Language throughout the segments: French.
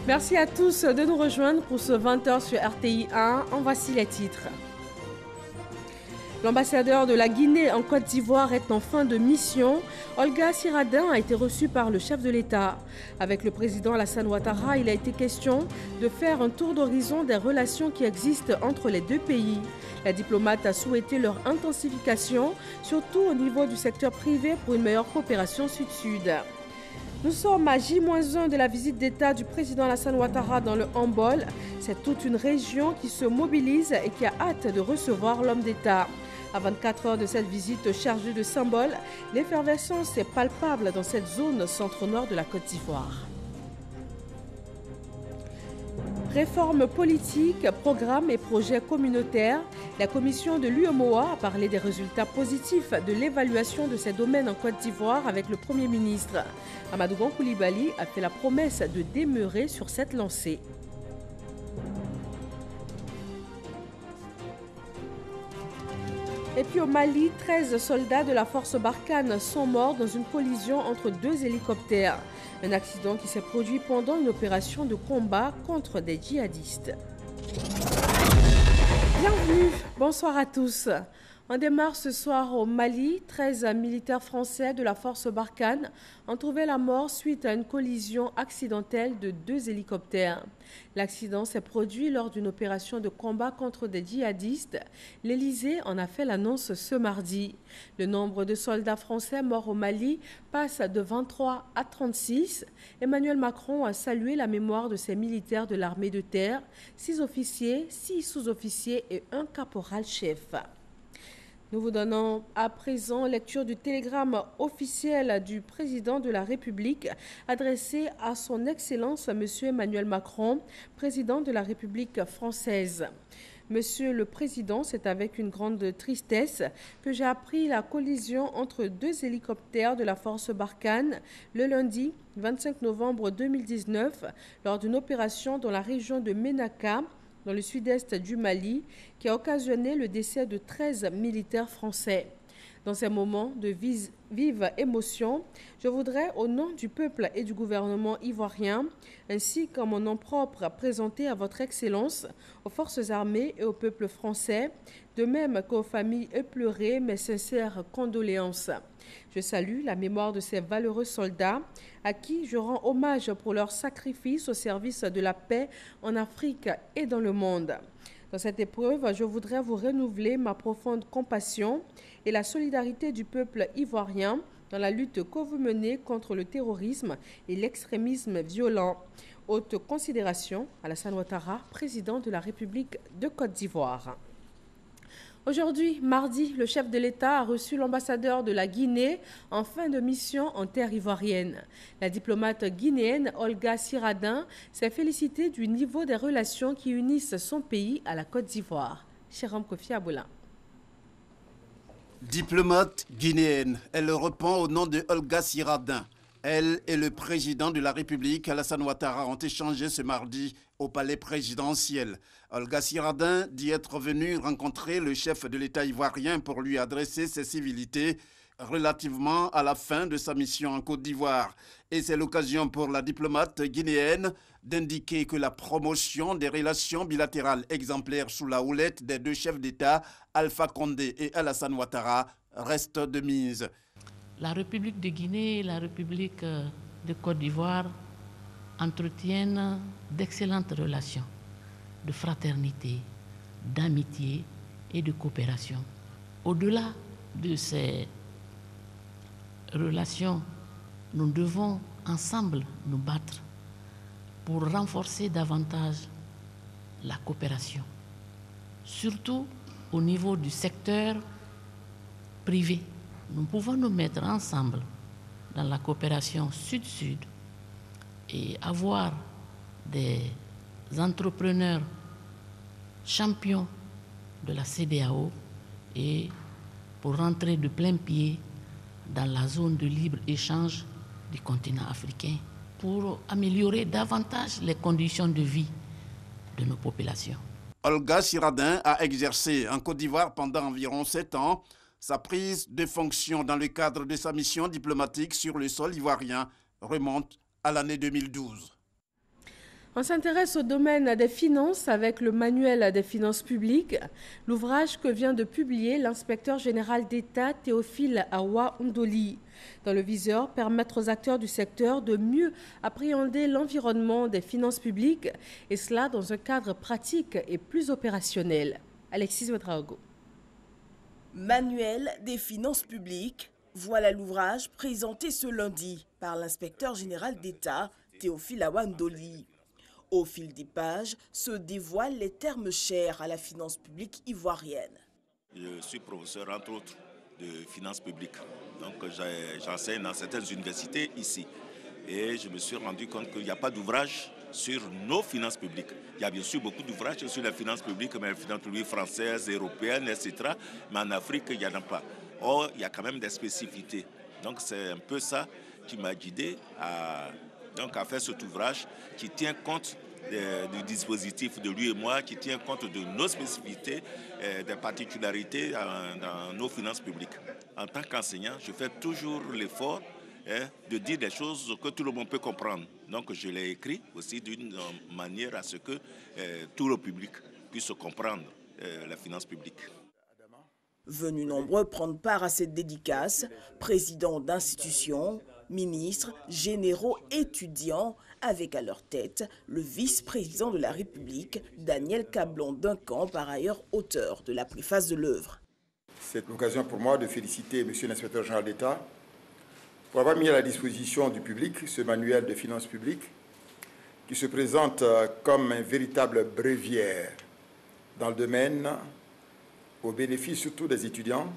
Merci à tous de nous rejoindre pour ce 20h sur RTI 1. En voici les titres. L'ambassadeur de la Guinée en Côte d'Ivoire est en fin de mission. Olga Siradin a été reçue par le chef de l'État. Avec le président Alassane Ouattara, il a été question de faire un tour d'horizon des relations qui existent entre les deux pays. La diplomate a souhaité leur intensification, surtout au niveau du secteur privé pour une meilleure coopération sud-sud. Nous sommes à J-1 de la visite d'État du président Alassane Ouattara dans le handball. C'est toute une région qui se mobilise et qui a hâte de recevoir l'homme d'État. À 24 heures de cette visite chargée de symboles, l'effervescence est palpable dans cette zone centre-nord de la Côte d'Ivoire. Réforme politique, programmes et projets communautaires, la commission de l'UEMOA a parlé des résultats positifs de l'évaluation de ces domaines en Côte d'Ivoire avec le Premier ministre. Amadou Gon Coulibaly a fait la promesse de demeurer sur cette lancée. Et puis au Mali, 13 soldats de la force Barkhane sont morts dans une collision entre deux hélicoptères. Un accident qui s'est produit pendant une opération de combat contre des djihadistes. Bienvenue, bonsoir à tous. On démarre ce soir au Mali. 13 militaires français de la force Barkhane ont trouvé la mort suite à une collision accidentelle de deux hélicoptères. L'accident s'est produit lors d'une opération de combat contre des djihadistes. L'Élysée en a fait l'annonce ce mardi. Le nombre de soldats français morts au Mali passe de 23 à 36. Emmanuel Macron a salué la mémoire de ces militaires de l'armée de terre, 6 officiers, 6 sous-officiers et un caporal-chef. Nous vous donnons à présent lecture du télégramme officiel du président de la République adressé à son Excellence M. Emmanuel Macron, président de la République française. Monsieur le Président, c'est avec une grande tristesse que j'ai appris la collision entre deux hélicoptères de la force Barkhane le lundi 25 novembre 2019 lors d'une opération dans la région de Ménaka, dans le sud-est du Mali, qui a occasionné le décès de 13 militaires français. Dans ces moments de vive émotion, je voudrais, au nom du peuple et du gouvernement ivoirien, ainsi qu'en mon nom propre, présenter à votre Excellence, aux forces armées et au peuple français, de même qu'aux familles éplorées, mes sincères condoléances. Je salue la mémoire de ces valeureux soldats à qui je rends hommage pour leur sacrifice au service de la paix en Afrique et dans le monde. Dans cette épreuve, je voudrais vous renouveler ma profonde compassion et la solidarité du peuple ivoirien dans la lutte que vous menez contre le terrorisme et l'extrémisme violent. Haute considération, Alassane Ouattara, président de la République de Côte d'Ivoire. Aujourd'hui, mardi, le chef de l'État a reçu l'ambassadeur de la Guinée en fin de mission en terre ivoirienne. La diplomate guinéenne Olga Siradin s'est félicitée du niveau des relations qui unissent son pays à la Côte d'Ivoire. Chéram Kofi Aboula. Diplomate guinéenne, elle répond au nom de Olga Siradin. Elle et le président de la République, Alassane Ouattara, ont échangé ce mardi au palais présidentiel. Olga Siradin dit être venue rencontrer le chef de l'État ivoirien pour lui adresser ses civilités relativement à la fin de sa mission en Côte d'Ivoire. Et c'est l'occasion pour la diplomate guinéenne d'indiquer que la promotion des relations bilatérales exemplaires sous la houlette des deux chefs d'État, Alpha Condé et Alassane Ouattara, reste de mise. La République de Guinée et la République de Côte d'Ivoire entretiennent d'excellentes relations de fraternité, d'amitié et de coopération. Au-delà de ces relations, nous devons ensemble nous battre pour renforcer davantage la coopération, surtout au niveau du secteur privé. Nous pouvons nous mettre ensemble dans la coopération sud-sud et avoir des entrepreneurs champions de la CEDEAO et pour rentrer de plein pied dans la zone de libre-échange du continent africain pour améliorer davantage les conditions de vie de nos populations. Olga Siradin a exercé en Côte d'Ivoire pendant environ 7 ans. Sa prise de fonction dans le cadre de sa mission diplomatique sur le sol ivoirien remonte à l'année 2012. On s'intéresse au domaine des finances avec le manuel des finances publiques, l'ouvrage que vient de publier l'inspecteur général d'État Théophile Awa Ndoli. Dans le viseur, permettre aux acteurs du secteur de mieux appréhender l'environnement des finances publiques et cela dans un cadre pratique et plus opérationnel. Alexis Ouedraogo. Manuel des finances publiques, voilà l'ouvrage présenté ce lundi par l'inspecteur général d'État Théophile Awa Ndoli. Au fil des pages se dévoilent les termes chers à la finance publique ivoirienne. Je suis professeur, entre autres, de finances publiques. Donc j'enseigne dans certaines universités ici. Et je me suis rendu compte qu'il n'y a pas d'ouvrage sur nos finances publiques. Il y a bien sûr beaucoup d'ouvrages sur les finances publiques, mais les finances publiques françaises, européennes, etc. Mais en Afrique, il n'y en a pas. Or, il y a quand même des spécificités. Donc c'est un peu ça qui m'a guidé à faire cet ouvrage qui tient compte du dispositif de lui et moi, qui tient compte de nos spécificités, des particularités dans nos finances publiques. En tant qu'enseignant, je fais toujours l'effort de dire des choses que tout le monde peut comprendre. Donc je l'ai écrit aussi d'une manière à ce que tout le public puisse comprendre la finance publique. Venus nombreux prendre part à cette dédicace, présidents d'institutions, ministres, généraux, étudiants, avec à leur tête le vice-président de la République, Daniel Kablon-Duncan, par ailleurs auteur de la préface de l'œuvre. C'est l'occasion pour moi de féliciter M. l'inspecteur général d'État pour avoir mis à la disposition du public ce manuel de finances publiques qui se présente comme un véritable bréviaire dans le domaine au bénéfice surtout des étudiants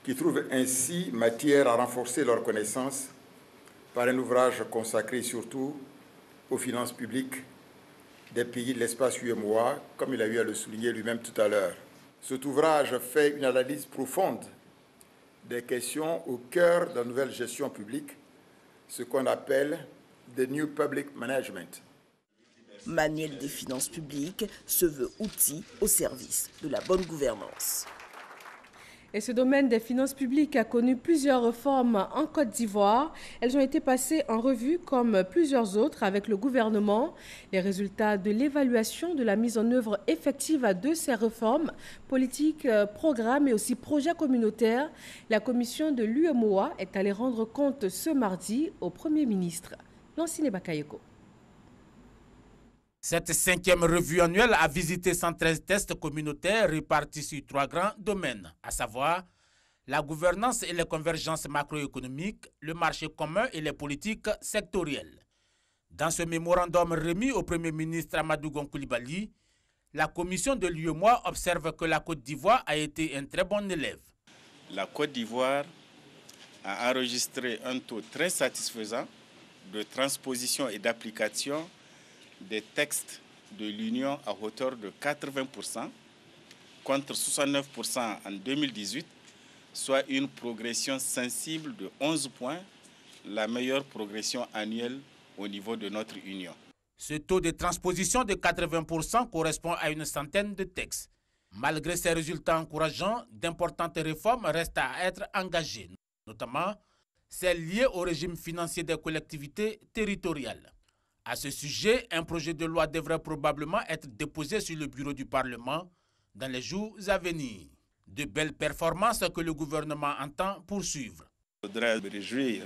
qui trouvent ainsi matière à renforcer leurs connaissances par un ouvrage consacré surtout aux finances publiques des pays de l'espace UEMOA, comme il a eu à le souligner lui-même tout à l'heure. Cet ouvrage fait une analyse profonde des questions au cœur de la nouvelle gestion publique, ce qu'on appelle « the new public management ». Manuel des finances publiques se veut outil au service de la bonne gouvernance. Et ce domaine des finances publiques a connu plusieurs réformes en Côte d'Ivoire. Elles ont été passées en revue comme plusieurs autres avec le gouvernement. Les résultats de l'évaluation de la mise en œuvre effective de ces réformes, politiques, programmes et aussi projets communautaires, la commission de l'UEMOA est allée rendre compte ce mardi au Premier ministre. Lancine Bakayoko. Cette 5e revue annuelle a visité 113 tests communautaires répartis sur 3 grands domaines, à savoir la gouvernance et les convergences macroéconomiques, le marché commun et les politiques sectorielles. Dans ce mémorandum remis au Premier ministre Amadou Gon Coulibaly, la commission de l'UEMOA observe que la Côte d'Ivoire a été un très bon élève. La Côte d'Ivoire a enregistré un taux très satisfaisant de transposition et d'application des textes de l'Union à hauteur de 80%, contre 69% en 2018, soit une progression sensible de 11 points, la meilleure progression annuelle au niveau de notre Union. Ce taux de transposition de 80% correspond à une centaine de textes. Malgré ces résultats encourageants, d'importantes réformes restent à être engagées, notamment celles liées au régime financier des collectivités territoriales. À ce sujet, un projet de loi devrait probablement être déposé sur le bureau du Parlement dans les jours à venir. De belles performances que le gouvernement entend poursuivre. Je voudrais me réjouir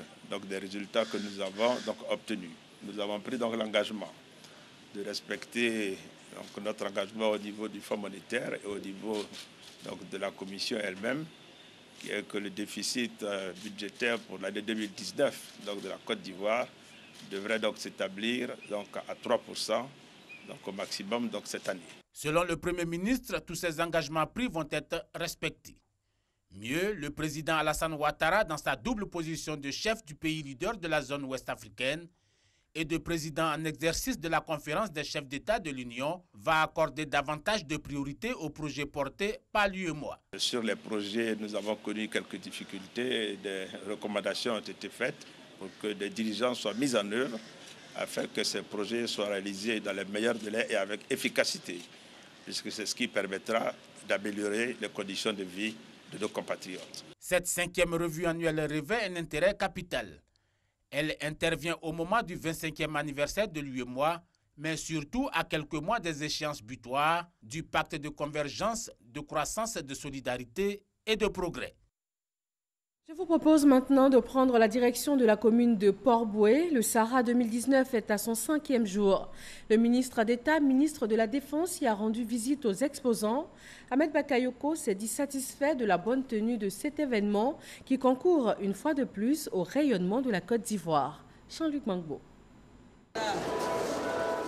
des résultats que nous avons obtenus. Nous avons pris l'engagement de respecter notre engagement au niveau du Fonds monétaire et au niveau de la Commission elle-même, qui est que le déficit budgétaire pour l'année 2019 de la Côte d'Ivoire devrait s'établir à 3% au maximum cette année. Selon le Premier ministre, tous ces engagements pris vont être respectés. Mieux, le président Alassane Ouattara, dans sa double position de chef du pays leader de la zone ouest africaine et de président en exercice de la conférence des chefs d'État de l'Union, va accorder davantage de priorité aux projets portés par l'UEMOA. Sur les projets, nous avons connu quelques difficultés et des recommandations ont été faites pour que des diligences soient mises en œuvre afin que ces projets soient réalisés dans les meilleurs délais et avec efficacité, puisque c'est ce qui permettra d'améliorer les conditions de vie de nos compatriotes. Cette 5e revue annuelle revêt un intérêt capital. Elle intervient au moment du 25e anniversaire de l'UEMOA, mais surtout à quelques mois des échéances butoirs du pacte de convergence, de croissance, de solidarité et de progrès. Je vous propose maintenant de prendre la direction de la commune de Port-Bouët. Le Sahara 2019 est à son 5e jour. Le ministre d'État, ministre de la Défense, y a rendu visite aux exposants. Ahmed Bakayoko s'est dit satisfait de la bonne tenue de cet événement qui concourt une fois de plus au rayonnement de la Côte d'Ivoire. Jean-Luc Mangbo.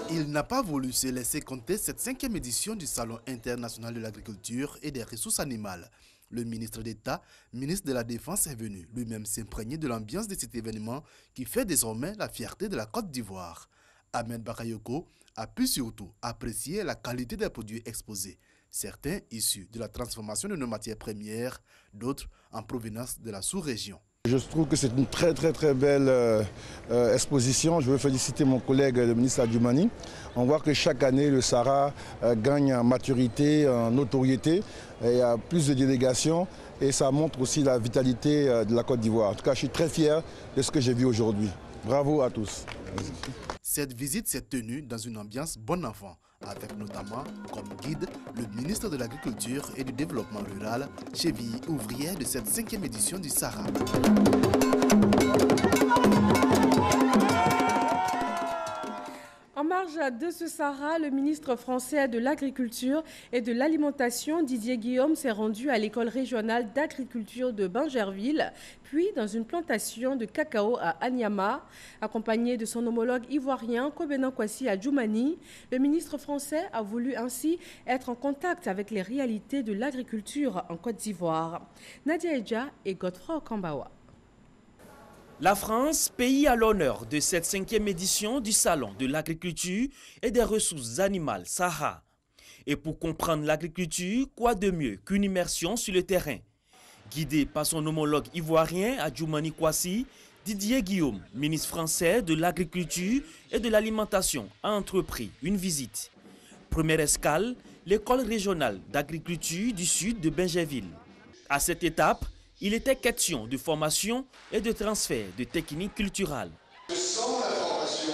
Il n'a pas voulu se laisser compter cette 5e édition du Salon international de l'agriculture et des ressources animales. Le ministre d'État, ministre de la Défense, est venu lui-même s'imprégner de l'ambiance de cet événement qui fait désormais la fierté de la Côte d'Ivoire. Ahmed Bakayoko a pu surtout apprécier la qualité des produits exposés, certains issus de la transformation de nos matières premières, d'autres en provenance de la sous-région. Je trouve que c'est une très belle exposition. Je veux féliciter mon collègue, le ministre Adjoumani. On voit que chaque année, le Sahara gagne en maturité, en notoriété. Il y a plus de délégations et ça montre aussi la vitalité de la Côte d'Ivoire. En tout cas, je suis très fier de ce que j'ai vu aujourd'hui. Bravo à tous. Cette visite s'est tenue dans une ambiance bon enfant, avec notamment comme guide le ministre de l'Agriculture et du Développement rural, cheville ouvrière de cette 5e édition du Sahara. En marge de ce Sahara, le ministre français de l'Agriculture et de l'Alimentation, Didier Guillaume, s'est rendu à l'école régionale d'agriculture de Bingerville, puis dans une plantation de cacao à Anyama. Accompagné de son homologue ivoirien, Kobena Kwasi Adjoumani, le ministre français a voulu ainsi être en contact avec les réalités de l'agriculture en Côte d'Ivoire. Nadia Edja et Godefroy Okambawa. La France, pays à l'honneur de cette 5e édition du Salon de l'agriculture et des ressources animales Sahara. Et pour comprendre l'agriculture, quoi de mieux qu'une immersion sur le terrain? Guidé par son homologue ivoirien Adjoumani Kwasi, Didier Guillaume, ministre français de l'Agriculture et de l'Alimentation, a entrepris une visite. Première escale, l'école régionale d'agriculture du sud de Bingerville. À cette étape, il était question de formation et de transfert de techniques culturales. Sans la formation,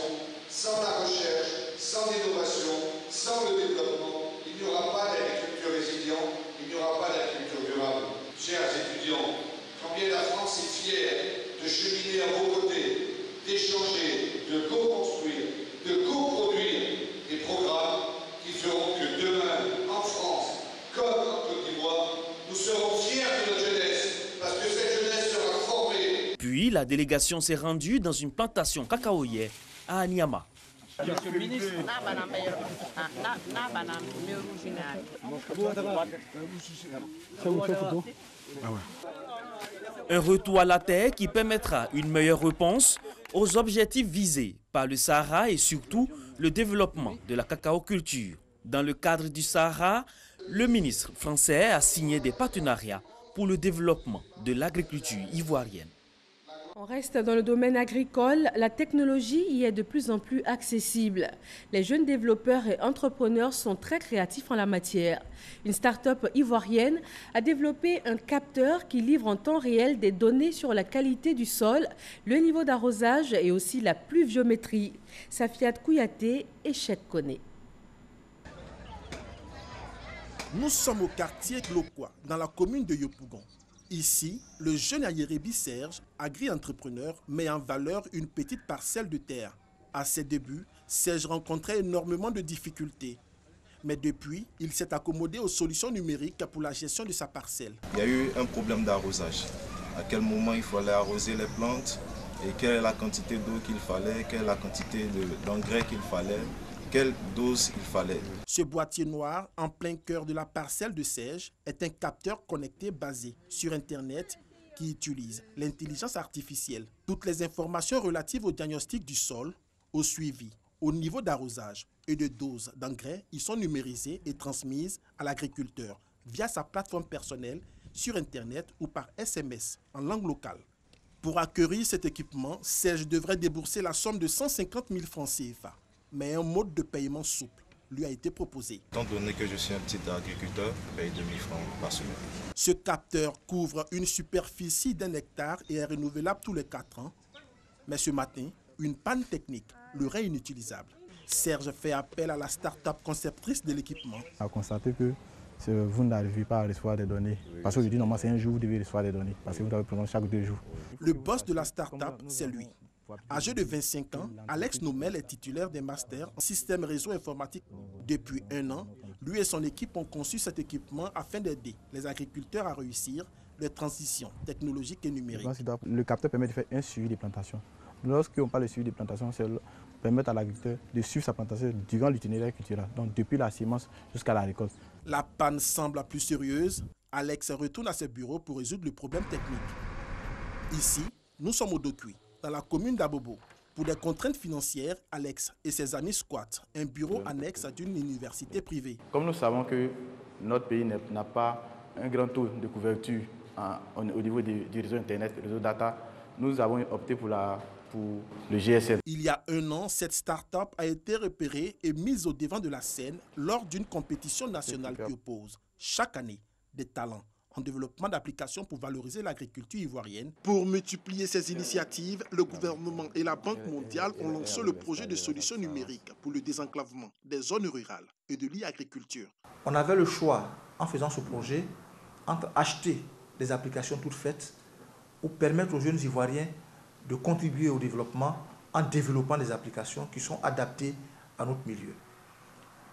sans la recherche, sans l'innovation, sans le développement, il n'y aura pas d'agriculture résiliente, il n'y aura pas d'agriculture durable. Chers étudiants, combien la France est fière de cheminer à vos côtés, d'échanger, de co-construire, de co-produire des programmes qui feront que demain, en France, comme en Côte d'Ivoire, nous serons fiers de notre jeunesse. Parce que cette jeunesse sera formée. Puis la délégation s'est rendue dans une plantation cacaoyère à Anyama. Un retour à la terre qui permettra une meilleure réponse aux objectifs visés par le Sahara et surtout le développement de la cacaoculture. Dans le cadre du Sahara, le ministre français a signé des partenariats pour le développement de l'agriculture ivoirienne. On reste dans le domaine agricole. La technologie y est de plus en plus accessible. Les jeunes développeurs et entrepreneurs sont très créatifs en la matière. Une start-up ivoirienne a développé un capteur qui livre en temps réel des données sur la qualité du sol, le niveau d'arrosage et aussi la pluviométrie. Safiat Kouyaté et Cheikh Koné. Nous sommes au quartier Gloquois, dans la commune de Yopougon. Ici, le jeune Ayérébi Serge, agri-entrepreneur, met en valeur une petite parcelle de terre. À ses débuts, Serge rencontrait énormément de difficultés. Mais depuis, il s'est accommodé aux solutions numériques pour la gestion de sa parcelle. Il y a eu un problème d'arrosage. À quel moment il fallait arroser les plantes et quelle est la quantité d'eau qu'il fallait, quelle est la quantité d'engrais qu'il fallait, quelle dose il fallait. Ce boîtier noir, en plein cœur de la parcelle de Serge, est un capteur connecté basé sur Internet qui utilise l'intelligence artificielle. Toutes les informations relatives au diagnostic du sol, au suivi, au niveau d'arrosage et de dose d'engrais y sont numérisées et transmises à l'agriculteur via sa plateforme personnelle sur Internet ou par SMS en langue locale. Pour acquérir cet équipement, Serge devrait débourser la somme de 150 000 francs CFA. Mais un mode de paiement souple lui a été proposé. Étant donné que je suis un petit agriculteur, je paye 2 000 francs par semaine. Ce capteur couvre une superficie d'1 hectare et est renouvelable tous les 4 ans. Mais ce matin, une panne technique le rend inutilisable. Serge fait appel à la start-up conceptrice de l'équipement. On a constaté que vous n'arrivez pas à recevoir des données. Parce que je dis normalement c'est un jour vous devez recevoir des données. Parce que vous devez prendre chaque 2 jours. Le boss de la start-up, c'est lui. Âgé de 25 ans, Alex Nomel est titulaire des masters en système réseau informatique. Depuis 1 an, lui et son équipe ont conçu cet équipement afin d'aider les agriculteurs à réussir les transitions technologiques et numériques. Le capteur permet de faire un suivi des plantations. Lorsqu'on parle de suivi des plantations, c'est permettre à l'agriculteur de suivre sa plantation durant l'itinéraire culturel, donc depuis la semence jusqu'à la récolte. La panne semble plus sérieuse. Alex retourne à ses bureaux pour résoudre le problème technique. Ici, nous sommes au Dokui, dans la commune d'Abobo. Pour des contraintes financières, Alex et ses amis squattent un bureau annexe d'une université privée. Comme nous savons que notre pays n'a pas un grand taux de couverture au niveau du réseau Internet, du réseau data, nous avons opté pour le GSM. Il y a 1 an, cette start-up a été repérée et mise au devant de la scène lors d'une compétition nationale qui oppose chaque année des talents en développement d'applications pour valoriser l'agriculture ivoirienne. Pour multiplier ces initiatives, le gouvernement et la Banque mondiale ont lancé le projet de solutions numériques pour le désenclavement des zones rurales et de l'e-agriculture. On avait le choix, en faisant ce projet, entre acheter des applications toutes faites ou permettre aux jeunes Ivoiriens de contribuer au développement en développant des applications qui sont adaptées à notre milieu.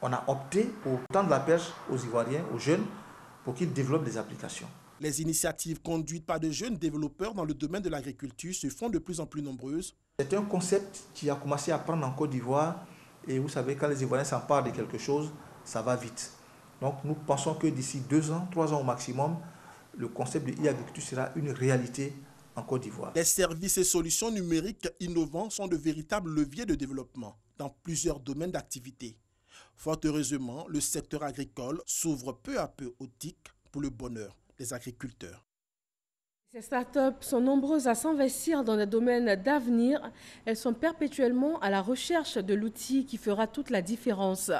On a opté pour tendre la perche aux Ivoiriens, aux jeunes, pour qu'ils développent des applications. Les initiatives conduites par de jeunes développeurs dans le domaine de l'agriculture se font de plus en plus nombreuses. C'est un concept qui a commencé à prendre en Côte d'Ivoire et vous savez, quand les Ivoiriens s'emparent de quelque chose, ça va vite. Donc nous pensons que d'ici 2 ans, 3 ans au maximum, le concept de e-agriculture sera une réalité en Côte d'Ivoire. Les services et solutions numériques innovants sont de véritables leviers de développement dans plusieurs domaines d'activité. Fort heureusement, le secteur agricole s'ouvre peu à peu aux TIC pour le bonheur des agriculteurs. Ces startups sont nombreuses à s'investir dans des domaines d'avenir. Elles sont perpétuellement à la recherche de l'outil qui fera toute la différence.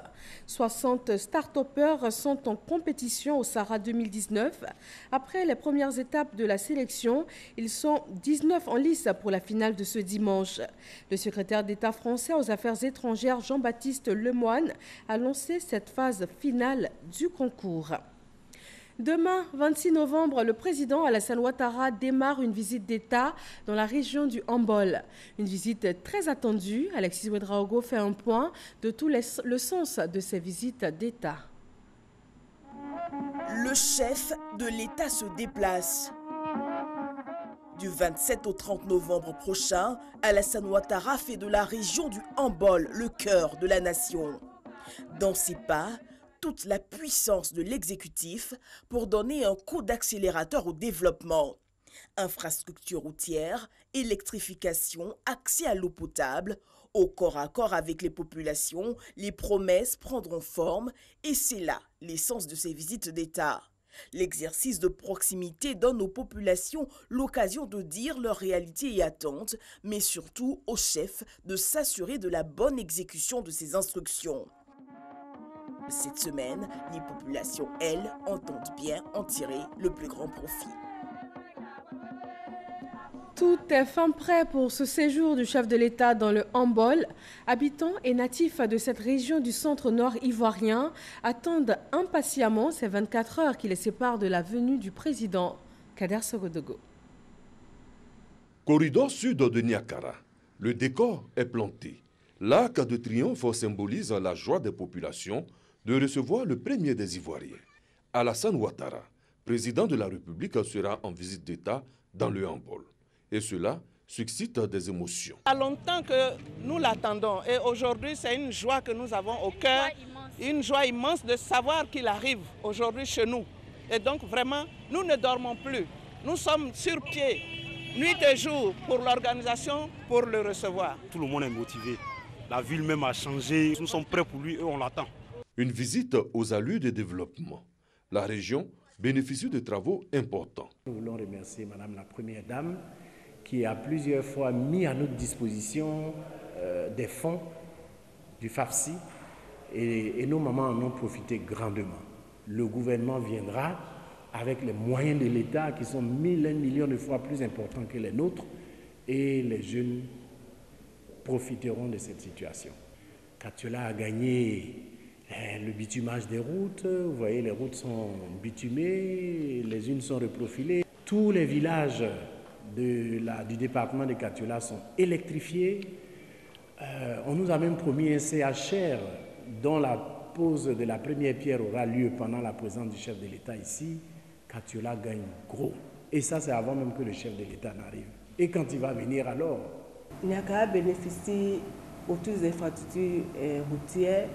60 start-upers sont en compétition au Sahara 2019. Après les premières étapes de la sélection, ils sont 19 en lice pour la finale de ce dimanche. Le secrétaire d'État français aux Affaires étrangères, Jean-Baptiste Lemoyne, a lancé cette phase finale du concours. Demain, 26 novembre, le président Alassane Ouattara démarre une visite d'État dans la région du Hambol. Une visite très attendue. Alexis Ouedraogo fait un point de tout le sens de ces visites d'État. Le chef de l'État se déplace. Du 27 au 30 novembre prochain, Alassane Ouattara fait de la région du Hambol le cœur de la nation. Dans ses pas, toute la puissance de l'exécutif pour donner un coup d'accélérateur au développement. Infrastructures routières, électrification, accès à l'eau potable, au corps à corps avec les populations, les promesses prendront forme et c'est là l'essence de ces visites d'État. L'exercice de proximité donne aux populations l'occasion de dire leurs réalités et attentes, mais surtout aux chefs de s'assurer de la bonne exécution de ces instructions. Cette semaine, les populations, elles, entendent bien en tirer le plus grand profit. Tout est fin prêt pour ce séjour du chef de l'État dans le Hambol. Habitants et natifs de cette région du centre-nord ivoirien attendent impatiemment ces 24 heures qui les séparent de la venue du président Kader Sogodogo. Corridor sud de Niakara, le décor est planté. L'arc de triomphe symbolise la joie des populations de recevoir le premier des Ivoiriens. Alassane Ouattara, président de la République, sera en visite d'État dans le Hambol. Et cela suscite des émotions. Il y a longtemps que nous l'attendons et aujourd'hui c'est une joie que nous avons au cœur, une joie immense de savoir qu'il arrive aujourd'hui chez nous. Et donc vraiment, nous ne dormons plus. Nous sommes sur pied, nuit et jour, pour l'organisation, pour le recevoir. Tout le monde est motivé. La ville même a changé. Nous sommes prêts pour lui et on l'attend. Une visite aux allures de développement. La région bénéficie de travaux importants. Nous voulons remercier Madame la Première Dame qui a plusieurs fois mis à notre disposition des fonds du FAFSI et nos mamans en ont profité grandement. Le gouvernement viendra avec les moyens de l'État qui sont 1000 millions de fois plus importants que les nôtres et les jeunes profiteront de cette situation. Katiola a gagné le bitumage des routes. Vous voyez, les routes sont bitumées, les unes sont reprofilées. Tous les villages du département de Katiola sont électrifiés. On nous a même promis un CHR dont la pose de la première pierre aura lieu pendant la présence du chef de l'État ici. Katiola gagne gros. Et ça, c'est avant même que le chef de l'État n'arrive. Et quand il va venir alors? Niakara bénéficie autour des infrastructures routières.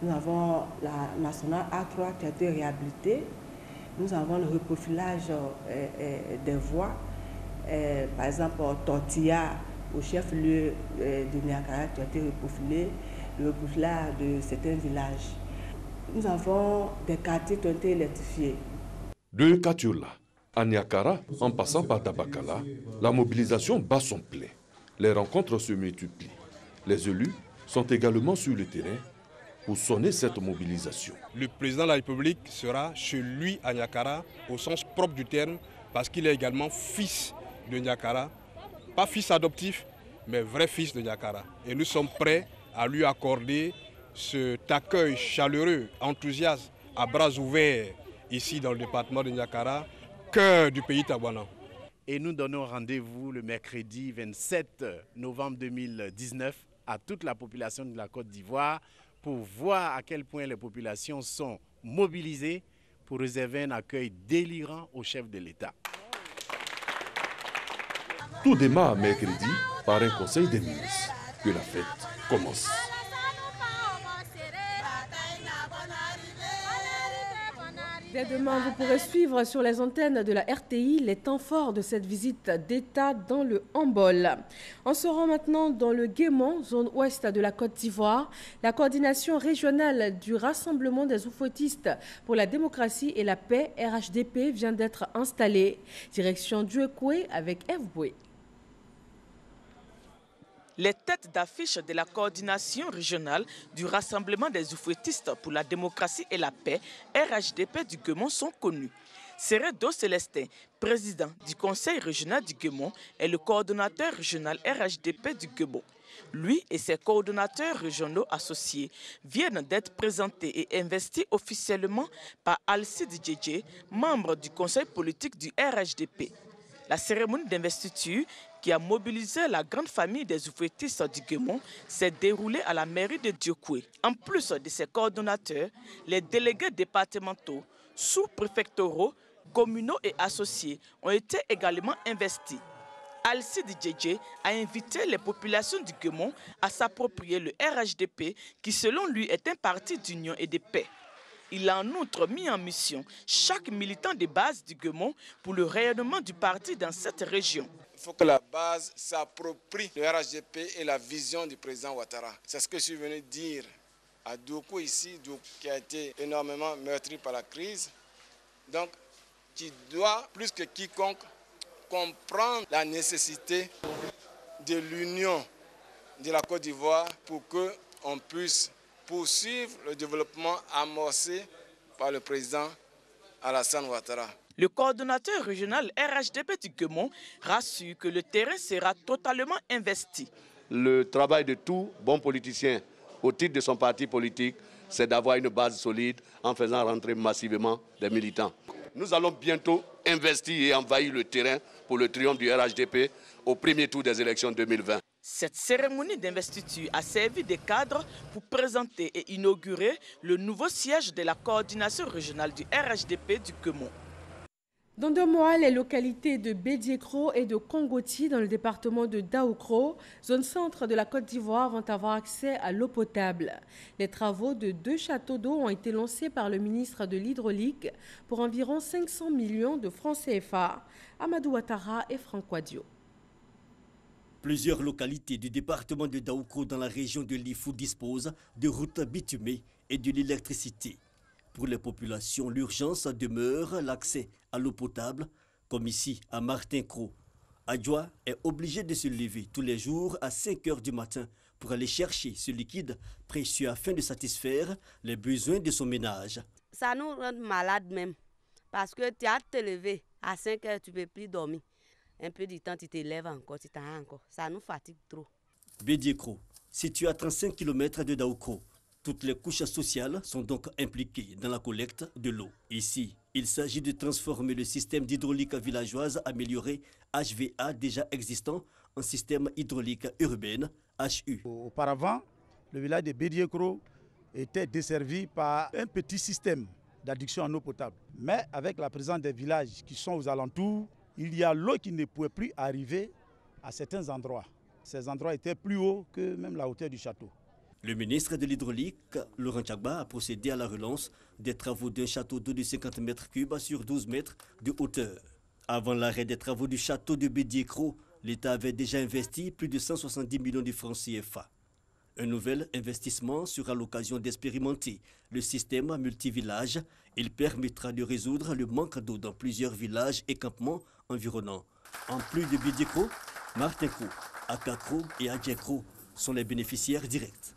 Nous avons la nationale A3 qui a été réhabilitée. Nous avons le reprofilage des voies. Par exemple, Tortilla, au chef-lieu de Niakara, qui a été reprofilé, le reprofilage de certains villages. Nous avons des quartiers qui ont été électrifiés. De Katiola à Niakara, en passant par Tabakala, la mobilisation bat son plein. Les rencontres se multiplient. Les élus sont également sur le terrain pour sonner cette mobilisation. Le président de la République sera chez lui à Niakara, au sens propre du terme, parce qu'il est également fils de Niakara. Pas fils adoptif, mais vrai fils de Niakara. Et nous sommes prêts à lui accorder cet accueil chaleureux, enthousiaste, à bras ouverts, ici dans le département de Niakara, cœur du pays tabanan. Et nous donnons rendez-vous le mercredi 27 novembre 2019 à toute la population de la Côte d'Ivoire pour voir à quel point les populations sont mobilisées pour réserver un accueil délirant au chef de l'État. Tout démarre mercredi par un conseil des ministres. Que la fête commence. Dès demain, vous pourrez suivre sur les antennes de la RTI les temps forts de cette visite d'État dans le handball. On se rend maintenant dans le Guémon, zone ouest de la Côte d'Ivoire. La coordination régionale du Rassemblement des oufouettistes pour la démocratie et la paix, RHDP, vient d'être installée. Direction Duekoué avec F. Boué. Les têtes d'affiche de la coordination régionale du Rassemblement des oufouettistes pour la démocratie et la paix, RHDP du Guémon, sont connues. Seredo Célestin, président du conseil régional du Guémon, est le coordonnateur régional RHDP du Guémon. Lui et ses coordonnateurs régionaux associés viennent d'être présentés et investis officiellement par Alcide Djedje, membre du conseil politique du RHDP. La cérémonie d'investiture qui a mobilisé la grande famille des oufouettistes du Guémon s'est déroulée à la mairie de Diokoué. En plus de ses coordonnateurs, les délégués départementaux, sous-préfectoraux, communaux et associés ont été également investis. Alcide Djedje a invité les populations du Guémon à s'approprier le RHDP qui, selon lui, est un parti d'union et de paix. Il a en outre mis en mission chaque militant de base du Guémon pour le rayonnement du parti dans cette région. Il faut que la base s'approprie le RHDP et la vision du président Ouattara. C'est ce que je suis venu dire à Doukou ici, qui a été énormément meurtri par la crise. Donc, qui doit, plus que quiconque, comprendre la nécessité de l'union de la Côte d'Ivoire pour qu'on puisse poursuivre le développement amorcé par le président Alassane Ouattara. Le coordonnateur régional RHDP du Guémon rassure que le terrain sera totalement investi. Le travail de tout bon politicien au titre de son parti politique, c'est d'avoir une base solide en faisant rentrer massivement des militants. Nous allons bientôt investir et envahir le terrain pour le triomphe du RHDP au premier tour des élections 2020. Cette cérémonie d'investiture a servi de cadre pour présenter et inaugurer le nouveau siège de la coordination régionale du RHDP du Guémon. Dans 2 mois, les localités de Bédiékro et de Kongoti, dans le département de Daoukro, zone centre de la Côte d'Ivoire, vont avoir accès à l'eau potable. Les travaux de 2 châteaux d'eau ont été lancés par le ministre de l'Hydraulique pour environ 500 millions de francs CFA. Amadou Ouattara et Franck Wadio. Plusieurs localités du département de Daoukro dans la région de Lifou disposent de routes bitumées et de l'électricité. Pour les populations, l'urgence demeure l'accès à l'eau potable, comme ici à Martin-Cros. Adjoa est obligé de se lever tous les jours à 5 heures du matin pour aller chercher ce liquide précieux afin de satisfaire les besoins de son ménage. Ça nous rend malades même, parce que tu as te lever à 5 heures, tu ne peux plus dormir. Un peu du temps, tu te lèves encore, tu t'en encore. Ça nous fatigue trop. Bédiékro, situé à 35 km de Daoukro. Toutes les couches sociales sont donc impliquées dans la collecte de l'eau. Ici, il s'agit de transformer le système d'hydraulique villageoise amélioré HVA déjà existant en système hydraulique urbain HU. Auparavant, le village de Bédiékro était desservi par un petit système d'adduction en eau potable. Mais avec la présence des villages qui sont aux alentours, il y a l'eau qui ne pouvait plus arriver à certains endroits. Ces endroits étaient plus hauts que même la hauteur du château. Le ministre de l'Hydraulique, Laurent Tchagba, a procédé à la relance des travaux d'un château d'eau de 50 mètres cubes sur 12 mètres de hauteur. Avant l'arrêt des travaux du château de Bédiékro, l'État avait déjà investi plus de 170 millions de francs CFA. Un nouvel investissement sera l'occasion d'expérimenter le système multivillage. Il permettra de résoudre le manque d'eau dans plusieurs villages et campements environnants. En plus de Bédiékro, Martinko, Akakro et Adjekro sont les bénéficiaires directs.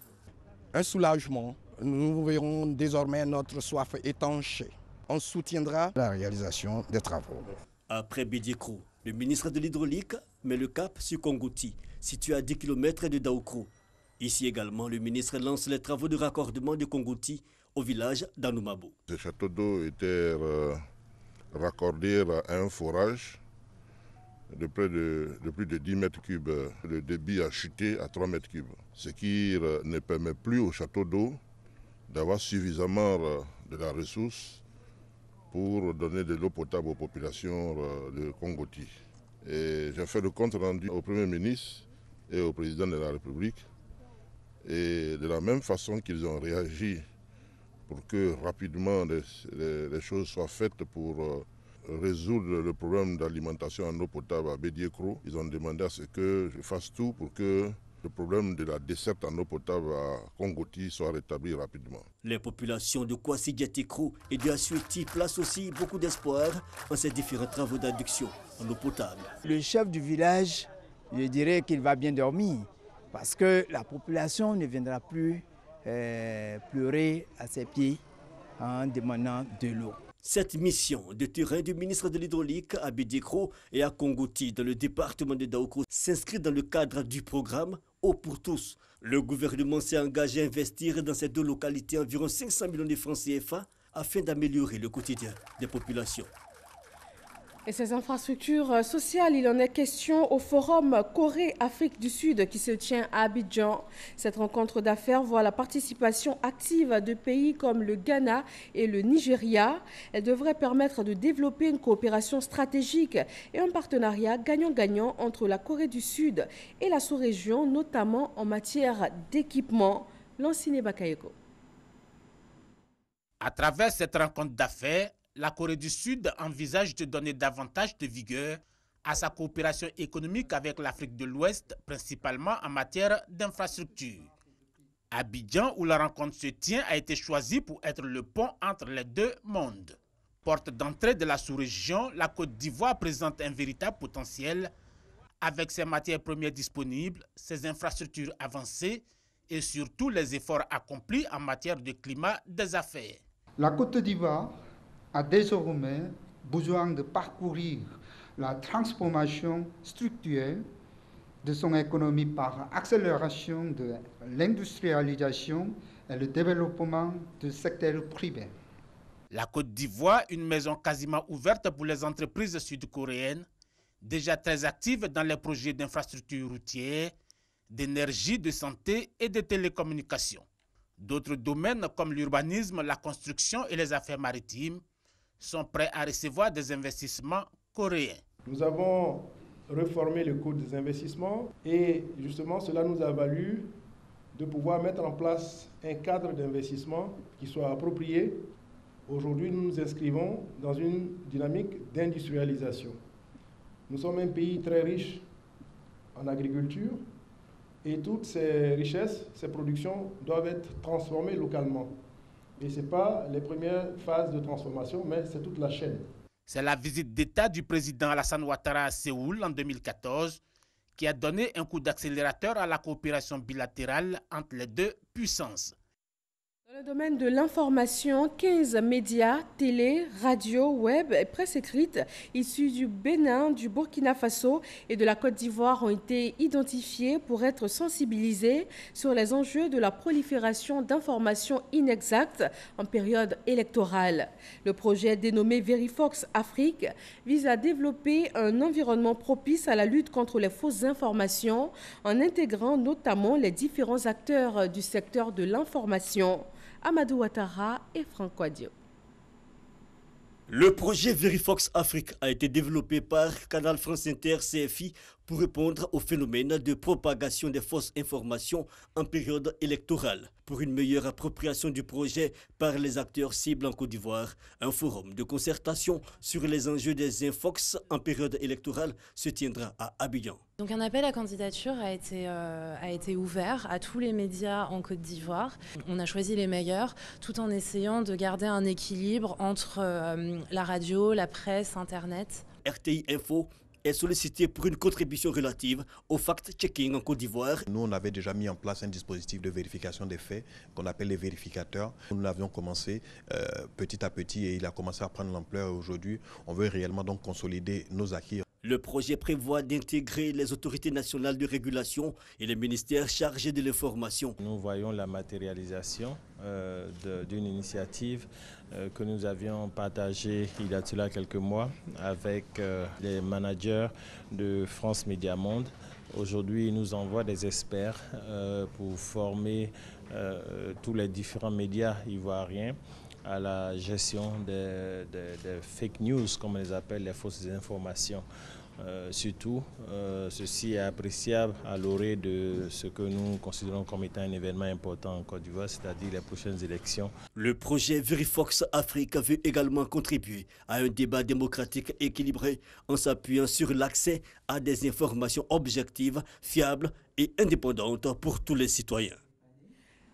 Un soulagement, nous verrons désormais notre soif étanchée. On soutiendra la réalisation des travaux. Après Bédiékro, le ministre de l'Hydraulique met le cap sur Kongoti, situé à 10 km de Daoukro. Ici également, le ministre lance les travaux de raccordement de Kongoti au village d'Anoumabo. Ce château d'eau était raccordé à un forage de plus de 10 mètres cubes. Le débit a chuté à 3 mètres cubes, ce qui ne permet plus au château d'eau d'avoir suffisamment de la ressource pour donner de l'eau potable aux populations de Kongoti. Et j'ai fait le compte rendu au Premier ministre et au Président de la République. Et de la même façon qu'ils ont réagi pour que rapidement les choses soient faites pour résoudre le problème d'alimentation en eau potable à Bédiékro, ils ont demandé à ce que je fasse tout pour que le problème de la desserte en eau potable à Kongoti soit rétabli rapidement. Les populations de Kwasi-Diatekro et de Asueti placent aussi beaucoup d'espoir en ces différents travaux d'adduction en eau potable. Le chef du village, je dirais qu'il va bien dormir parce que la population ne viendra plus pleurer à ses pieds en demandant de l'eau. Cette mission de terrain du ministre de l'Hydraulique à Bédiékro et à Kongoti dans le département de Daoukro s'inscrit dans le cadre du programme Eau pour tous. Le gouvernement s'est engagé à investir dans ces deux localités environ 500 millions de francs CFA afin d'améliorer le quotidien des populations. Et ces infrastructures sociales, il en est question au forum Corée-Afrique du Sud qui se tient à Abidjan. Cette rencontre d'affaires voit la participation active de pays comme le Ghana et le Nigeria. Elle devrait permettre de développer une coopération stratégique et un partenariat gagnant-gagnant entre la Corée du Sud et la sous-région, notamment en matière d'équipement. Lansine Bakayoko. À travers cette rencontre d'affaires, la Corée du Sud envisage de donner davantage de vigueur à sa coopération économique avec l'Afrique de l'Ouest, principalement en matière d'infrastructure. Abidjan, où la rencontre se tient, a été choisi pour être le pont entre les deux mondes. Porte d'entrée de la sous-région, la Côte d'Ivoire présente un véritable potentiel avec ses matières premières disponibles, ses infrastructures avancées et surtout les efforts accomplis en matière de climat des affaires. La Côte d'Ivoire a désormais besoin de parcourir la transformation structurelle de son économie par accélération de l'industrialisation et le développement du secteur privé. La Côte d'Ivoire, une maison quasiment ouverte pour les entreprises sud-coréennes, déjà très actives dans les projets d'infrastructures routières, d'énergie, de santé et de télécommunications. D'autres domaines comme l'urbanisme, la construction et les affaires maritimes sont prêts à recevoir des investissements coréens. Nous avons réformé le code des investissements et justement cela nous a valu de pouvoir mettre en place un cadre d'investissement qui soit approprié. Aujourd'hui, nous nous inscrivons dans une dynamique d'industrialisation. Nous sommes un pays très riche en agriculture et toutes ces richesses, ces productions doivent être transformées localement. Et ce n'est pas les premières phases de transformation, mais c'est toute la chaîne. C'est la visite d'État du président Alassane Ouattara à Séoul en 2014 qui a donné un coup d'accélérateur à la coopération bilatérale entre les deux puissances. Dans le domaine de l'information, 15 médias, télé, radio, web et presse écrite issus du Bénin, du Burkina Faso et de la Côte d'Ivoire ont été identifiés pour être sensibilisés sur les enjeux de la prolifération d'informations inexactes en période électorale. Le projet dénommé Verifox Afrique vise à développer un environnement propice à la lutte contre les fausses informations en intégrant notamment les différents acteurs du secteur de l'information. Amadou Ouattara et Franck Wadio. Le projet Verifox Afrique a été développé par Canal France Inter CFI pour répondre au phénomène de propagation des fausses informations en période électorale. Pour une meilleure appropriation du projet par les acteurs cibles en Côte d'Ivoire, un forum de concertation sur les enjeux des infox en période électorale se tiendra à Abidjan. Donc un appel à candidature a été ouvert à tous les médias en Côte d'Ivoire. On a choisi les meilleurs tout en essayant de garder un équilibre entre la radio, la presse, Internet. RTI Info est sollicité pour une contribution relative au fact-checking en Côte d'Ivoire. Nous, on avait déjà mis en place un dispositif de vérification des faits qu'on appelle les vérificateurs. Nous l'avions commencé petit à petit et il a commencé à prendre l'ampleur. Aujourd'hui, on veut réellement donc consolider nos acquis. Le projet prévoit d'intégrer les autorités nationales de régulation et les ministères chargés de l'information. Nous voyons la matérialisation d'une initiative que nous avions partagée il y a cela quelques mois avec les managers de France Média Monde. Aujourd'hui, ils nous envoient des experts pour former tous les différents médias ivoiriens à la gestion des fake news, comme on les appelle, les fausses informations. Surtout, ceci est appréciable à l'orée de ce que nous considérons comme étant un événement important en Côte d'Ivoire, c'est-à-dire les prochaines élections. Le projet Verifox Afrique veut également contribuer à un débat démocratique équilibré en s'appuyant sur l'accès à des informations objectives, fiables et indépendantes pour tous les citoyens.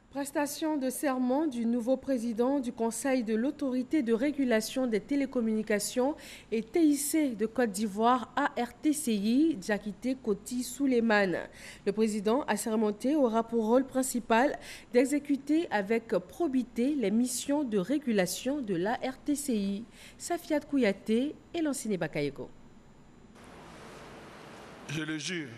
Prestation de serment du nouveau président du Conseil de l'autorité de régulation des télécommunications et TIC de Côte d'Ivoire ARTCI, Diakité Koti Souleymane. Le président assermenté aura pour rôle principal d'exécuter avec probité les missions de régulation de l'ARTCI. Safiat Kouyaté et Lanciné Bakayeko. Je le jure.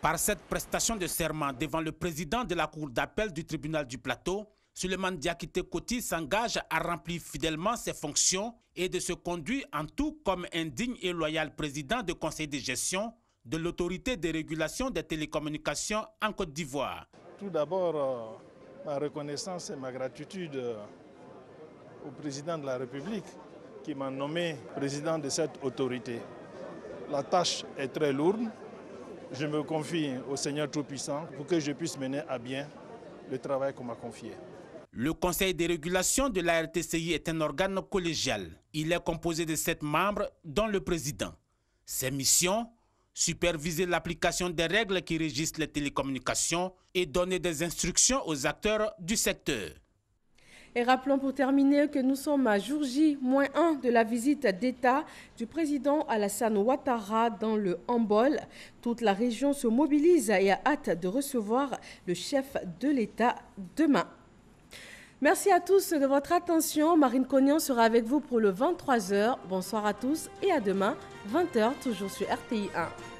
Par cette prestation de serment devant le président de la Cour d'appel du tribunal du Plateau, Souleymane Diakité Koti s'engage à remplir fidèlement ses fonctions et de se conduire en tout comme un digne et loyal président du conseil de gestion de l'autorité de régulation des télécommunications en Côte d'Ivoire. Tout d'abord, ma reconnaissance et ma gratitude au président de la République qui m'a nommé président de cette autorité. La tâche est très lourde. Je me confie au Seigneur Tout-Puissant pour que je puisse mener à bien le travail qu'on m'a confié. Le Conseil de régulation de la RTCI est un organe collégial. Il est composé de 7 membres, dont le président. Ses missions, superviser l'application des règles qui régissent les télécommunications et donner des instructions aux acteurs du secteur. Et rappelons pour terminer que nous sommes à jour J-1 de la visite d'État du président Alassane Ouattara dans le Hambol. Toute la région se mobilise et a hâte de recevoir le chef de l'État demain. Merci à tous de votre attention. Marine Cognan sera avec vous pour le 23h. Bonsoir à tous et à demain, 20h, toujours sur RTI 1.